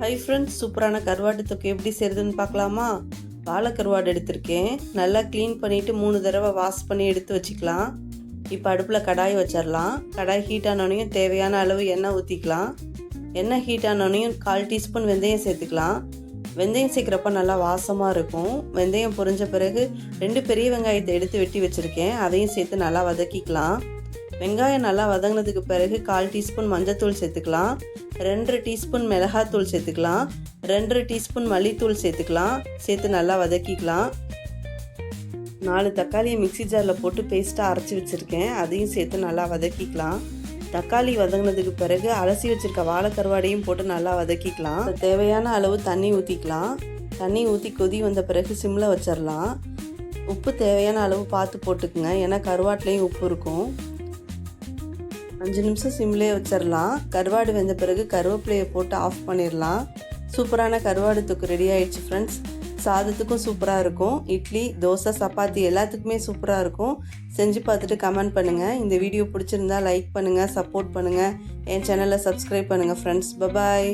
Hi friends, சூப்பரான கருவாட்டு தொக்கு எப்படி செய்கிறதுன்னு பார்க்கலாமா? வாழை கருவாடு எடுத்திருக்கேன். நல்லா க்ளீன் பண்ணிவிட்டு 3 தடவை வாஷ் பண்ணி எடுத்து வச்சுக்கலாம். இப்போ அடுப்பில் கடாய் வச்சிடலாம். கடாய் ஹீட் ஆனோனையும் தேவையான அளவு எண்ணெய் ஊற்றிக்கலாம். எண்ணெய் ஹீட் ஆனோனையும் 1/4 டீஸ்பூன் வெந்தயம் சேர்த்துக்கலாம். வெந்தயம் சேர்க்குறப்ப நல்லா வாசமாக இருக்கும். வெந்தயம் பொரிஞ்ச பிறகு 2 பெரிய வெங்காயத்தை எடுத்து வெட்டி வச்சுருக்கேன். அதையும் சேர்த்து நல்லா வதக்கிக்கலாம். வெங்காயம் நல்லா வதங்கினதுக்கு பிறகு 1/4 டீஸ்பூன் மஞ்சத்தூள் சேர்த்துக்கலாம். 2 டீஸ்பூன் மிளகாத்தூள் சேர்த்துக்கலாம். 2 டீஸ்பூன் மல்லித்தூள் சேர்த்துக்கலாம். சேர்த்து நல்லா வதக்கிக்கலாம். 4 தக்காளியை மிக்ஸி ஜாரில் போட்டு பேஸ்ட்டாக அரைச்சி வச்சுருக்கேன். அதையும் சேர்த்து நல்லா வதக்கிக்கலாம். தக்காளி வதங்கினதுக்கு பிறகு அலசி வச்சுருக்க வாழை கருவாடையும் போட்டு நல்லா வதக்கிக்கலாம். தேவையான அளவு தண்ணி ஊற்றிக்கலாம். தண்ணி ஊற்றி கொதி வந்த பிறகு சிம்மில் வச்சிடலாம். உப்பு தேவையான அளவு பார்த்து போட்டுக்குங்க, ஏன்னா கருவாட்டிலையும் உப்பு இருக்கும். 5 நிமிஷம் சிம்லேயே வச்சிடலாம். கருவாடு வெந்த பிறகு கருவேப்பிலையை போட்டு ஆஃப் பண்ணிடலாம். சூப்பரான கருவாடு தொக்கு ரெடி ஆயிடுச்சு ஃப்ரெண்ட்ஸ். சாதத்துக்கும் சூப்பராக இருக்கும். இட்லி, தோசை, சப்பாத்தி எல்லாத்துக்குமே சூப்பராக இருக்கும். செஞ்சு பார்த்துட்டு கமெண்ட் பண்ணுங்கள். இந்த வீடியோ பிடிச்சிருந்தா லைக் பண்ணுங்கள், சப்போர்ட் பண்ணுங்கள். என் சேனலை சப்ஸ்கிரைப் பண்ணுங்கள் ஃப்ரெண்ட்ஸ். பபாய்.